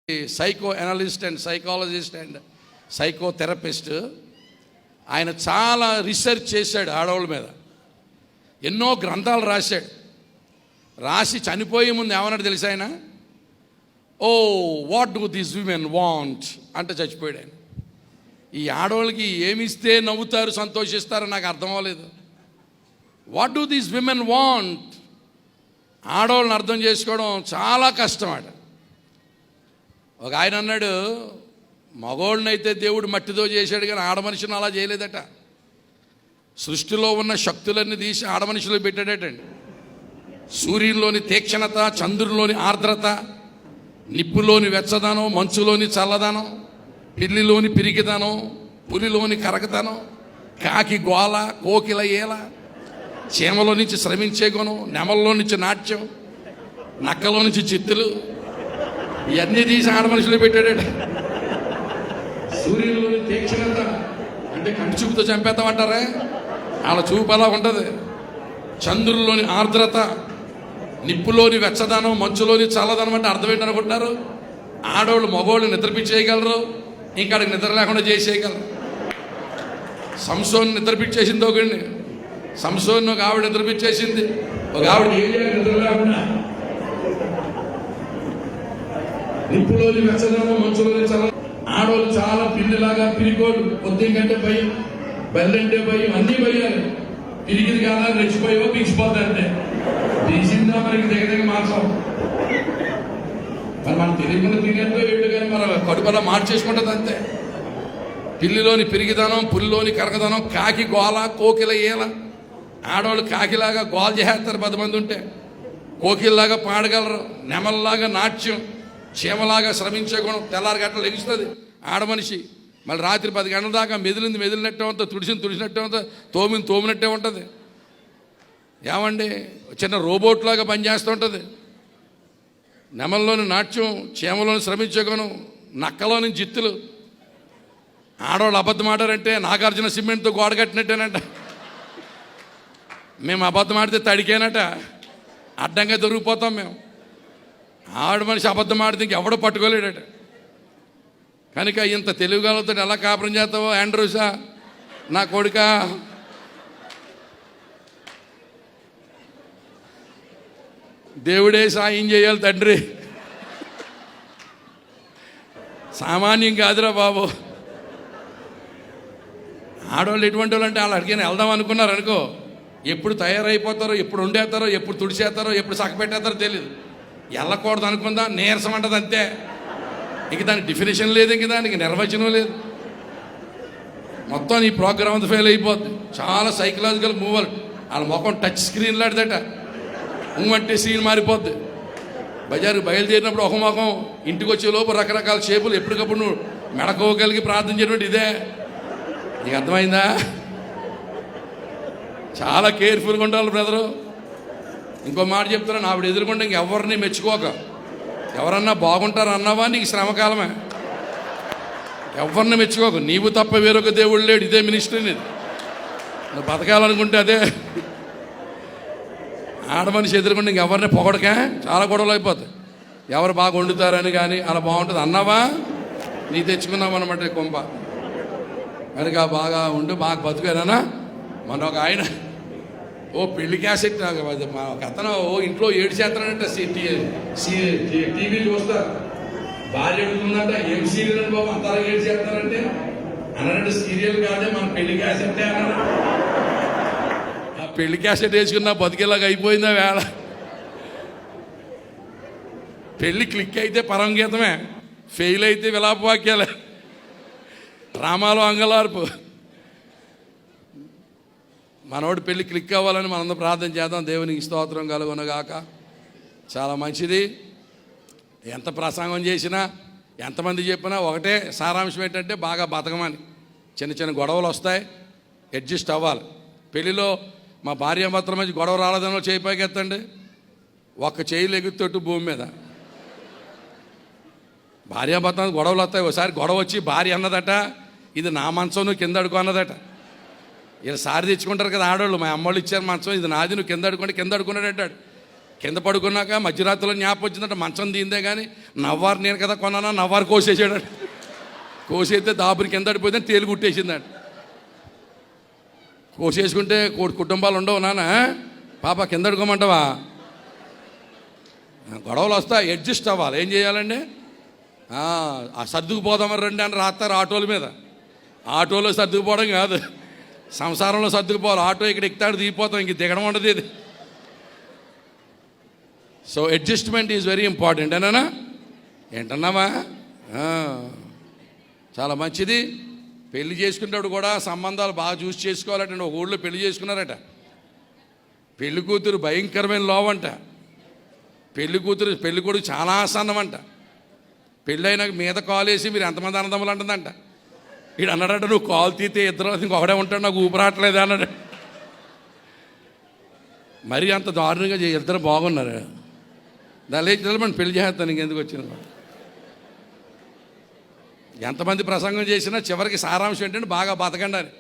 Psycho analyst and psychologist and psychotherapist. ఆయన చాలా research చేశాడు ఆడవాళ్ళ మీద, ఎన్నో గ్రంథాలు రాశాడు. రాసి చనిపోయే ముందు ఏమన్నాడు తెలుసా ఆయన? Oh what do these women want అంటే చచ్చిపోయాడు ఆయన. ఈ ఆడవాళ్ళకి ఏమిస్తే నవ్వుతారు, సంతోషిస్తారో నాకు అర్థం అవ్వలేదు. What do these women want? ఆడవాళ్ళని అర్థం చేసుకోవడం చాలా కష్టం అట. ఒక ఆయన అన్నాడు, మగోళ్ళనైతే దేవుడు మట్టితో చేశాడు కానీ ఆడమనిషిని అలా చేయలేదట. సృష్టిలో ఉన్న శక్తులన్నీ తీసి ఆడమనిషిలో పెట్టాడటండి. సూర్యునిలోని తీక్షణత, చంద్రునిలోని ఆర్ద్రత, నిప్పులోని వెచ్చదనం, మంచులోని చల్లదనం, పిల్లిలోని పిరికిదనం, పులిలోని కరకతనం, కాకి గోల, కోకిల ఏల, చీమలో నుంచి శ్రమించే గుణం, నెమల్లో నుంచి నాట్యం, నక్కలో నుంచి చిత్తులు, ఇవన్నీ తీసి ఆడమనిషిలో పెట్టాడట. సూర్యునిలోని తీక్షణత అంటే కంటి చూపుతో చంపేస్తామంటారా? వాళ్ళ చూపు అలా ఉంటుంది. చంద్రుల్లోని ఆర్ద్రత, నిప్పులోని వెచ్చదనం, మంచులోని చల్లదనం అంటే అర్థం ఏంటనుకుంటున్నారు? ఆడవాళ్ళు మగవాళ్ళు నిద్రపించేయగలరు, ఇంకా అక్కడికి నిద్ర లేకుండా చేసేయగలరు. సంసోన్ నిద్రపించేసింది ఒకడిని, సంసోన్ ఒక ఆవిడ నిద్రపించేసింది, ఒక ఆవిడ నిద్ర లేకుండా. నిప్పులోని వెచ్చదనం, మంచులోని చల్ల. ఆడవాళ్ళు చాలా పిల్లిలాగా పిరికోడు, పొద్దున్న కంటే భయం, బెల్లంటే భయం, అన్నీ భయాలు. పిరిగిది కాదా రెచ్చిపోయావో బిగిసిపోతారంటే తీసిందా మనకి దగ్గర మాంసం. మరి మనం తెలియకుండా తినేందో ఏడు కానీ మన కడుపులా మార్చేసుకుంటుంది అంతే. పిల్లిలోని పిరిగిదనం, పులిలోని కరకదనం, కాకి గోల, కోకిల ఏల. ఆడవాళ్ళు కాకిలాగా గోల చేస్తారు 10 మంది ఉంటే, కోకిల్లాగా పాడగలరు, నెమల్లాగా నాట్యం, చీమలాగా శ్రమించే గుణం. తెల్లారి గంటలు లెగుస్తుంది ఆడమనిషి, మళ్ళీ రాత్రి 10 గంటల దాకా మెదిలినట్టే ఉంటుంది, తుడిసినట్టే ఉంటుంది, తోమినట్టే ఉంటుంది. ఏమండి, చిన్న రోబోట్లాగా పనిచేస్తూ ఉంటుంది. నెమల్లోని నాట్యం, చీమలోని శ్రమించే గుణం, నక్కలోని జిత్తులు. ఆడవాళ్ళు అబద్ధం ఆడారంటే నాగార్జున సిమెంట్తో గోడ కట్టినట్టేనంట. మేము అబద్ధం ఆడితే తడికేనట, అడ్డంగా దొరికిపోతాం మేము. ఆవిడ మనిషి అబద్ధం ఆడితే ఇంకెవడో పట్టుకోలేడట. కనుక ఇంత తెలివిగలతో ఎలా కాపురం చేస్తావో ఆండ్రూసా నా కొడుక. దేవుడే సాయం చేయాలి తండ్రి, సామాన్యం కాదురా బాబు. ఆడవాళ్ళు ఎటువంటి వాళ్ళు అంటే వాళ్ళు అడిగిన వెళ్దాం అనుకున్నారు అనుకో, ఎప్పుడు తయారైపోతారో, ఎప్పుడు వండేస్తారో, ఎప్పుడు తుడిచేస్తారో, ఎప్పుడు సక్కపెట్టేస్తారో తెలియదు. వెళ్ళకూడదు అనుకుందా నీరసం అంటది అంతే. ఇంక దానికి డెఫినేషన్ లేదు, ఇంక దానికి నిర్వచనం లేదు. మొత్తం ఈ ప్రోగ్రామ్ అంతా ఫెయిల్ అయిపోద్ది. చాలా సైకలాజికల్ మూవల్. వాళ్ళ ముఖం టచ్ స్క్రీన్ లాంటిదట. అంటే సీన్ మారిపోద్ది. బజారు బయలుదేరినప్పుడు ఒక ముఖం, ఇంటికి వచ్చే లోపు రకరకాల షేపులు. ఎప్పటికప్పుడు నువ్వు మెడకోగలిగి ప్రార్థన చేయడం ఇదే. నీకు అర్థమైందా? చాలా కేర్ఫుల్గా ఉండాలి బ్రదరు. ఇంకో మాట చెప్తున్నాను, ఆవిడ ఎదురుకుండా ఇంకెవరిని మెచ్చుకోక. ఎవరన్నా బాగుంటారు అన్నావా నీకు శ్రమకాలమే. ఎవరిని మెచ్చుకోక, నీవు తప్ప వేరొక దేవుడు లేడు. ఇదే మినిస్ట్రీ నీది. నువ్వు బతకాలనుకుంటే అదే. ఆడమనిషి ఎదురుకుండా ఇంకెవరిని పొగడకే, చాలా గొడవలు అయిపోతాయి. ఎవరు బాగా వండుతారని కానీ అలా బాగుంటుంది అన్నావా, నీ తెచ్చుకున్నావు అనమాట కొంప. కనుక బాగా ఉండు, బాగా బతుకానా. మన ఒక ఆయన పెళ్లి క్యాసెట్, ఒక అతను ఇంట్లో ఏడ్చేస్తానంట. టీవీ చూస్తా, భార్య అడుగుతుందంట, ఏం సీరియల్ అని బాబు అంతలా ఏడ్చేస్తారంటే అన్నారంటే, సీరియల్ కాదే మన పెళ్లి క్యాసెట్ అన్నాడు. ఆ పెళ్లి క్యాసెట్ వేసుకున్నా బతికేలాగా అయిపోయిందా వేళ. పెళ్లి క్లిక్ అయితే పరమగీతమే, ఫెయిల్ అయితే విలాపవాక్యాలే, డ్రామాలో అంగలార్పు. మనోడు పెళ్ళి క్లిక్ అవ్వాలని మనందరం ప్రార్థన చేద్దాం. దేవునికి స్తోత్రం కలుగునగాక. చాలా మంచిది. ఎంత ప్రసంగం చేసినా, ఎంతమంది చెప్పినా ఒకటే సారాంశం ఏంటంటే బాగా బతకమని. చిన్న చిన్న గొడవలు వస్తాయి, అడ్జస్ట్ అవ్వాలి. పెళ్ళిలో మా భార్యాభర్తల మధ్య గొడవ రాలేదనో చేయి పైకి ఎత్తండి. ఒక్క చేయిలు ఎగుతొట్టు భూమి మీద. భార్యాభర్త గొడవలు వస్తాయి. ఒకసారి గొడవ వచ్చి భార్య అన్నదట, ఇది నా మంచం నువ్వు కింద అడుకో అన్నదట. ఇలా సారి తెచ్చుకుంటారు కదా ఆడవాళ్ళు, మా అమ్మోళ్ళు ఇచ్చారు మంచం, ఇది నాది నువ్వు కింద అడుకుంటే కింద అడుకున్నాడు అంటాడు. కింద పడుకున్నాక మధ్యరాత్రిలో జ్ఞాపకం వచ్చిందంటే మంచం దీందే కానీ నవ్వారు నేను కదా కొన్నానా నవ్వారు కోసేసాడు. కోసేస్తే దాపురి కింద పడిపోతే తేలు కుట్టేసిందంట. కోసేసుకుంటే కుటుంబాలు ఉండవు నాన్న, పాప కింద పడుకోమంటావా? గొడవలు వస్తాయి, అడ్జస్ట్ అవ్వాలి. ఏం చేయాలండి? ఆ సర్దుకుపోదామని రండి అని రాస్తారు ఆటోల మీద. ఆటోలో సర్దుకుపోవడం కాదు, సంసారంలో సర్దుకుపోవాలి. ఆటో ఇక్కడ ఎక్కుతాడు దిగిపోతాం, ఇంక దిగడం ఉండదు ఇది. So adjustment is very important అన్నానా? ఏంటన్నామా? చాలా మంచిది. పెళ్లి చేసుకునేటప్పుడు కూడా సంబంధాలు బాగా చూసి చేసుకోవాలట. ఒక ఊళ్ళో పెళ్లి చేసుకున్నారట. పెళ్లి కూతురు భయంకరమైన లోవంట. పెళ్లి కొడుకు చాలా ఆసన్నమంట. పెళ్ళైనాక మీద కాలు వేసి మీరు ఎంతమంది అన్నదమ్ములు అంటుందంట. వీడు అన్నాడట, నువ్వు కాలు తీతే ఇద్దరు ఇంకొకడే ఉంటాడు, నాకు ఊపిరాట్లేదు అన్నాడు. మరి అంత దారుణంగా ఇద్దరు బాగున్నారు. దాని లేచి పెళ్లి చేస్తాను ఇంకెందుకు వచ్చిన. ఎంతమంది ప్రసంగం చేసినా చివరికి సారాంశం ఏంటంటే బాగా బతకండి అని.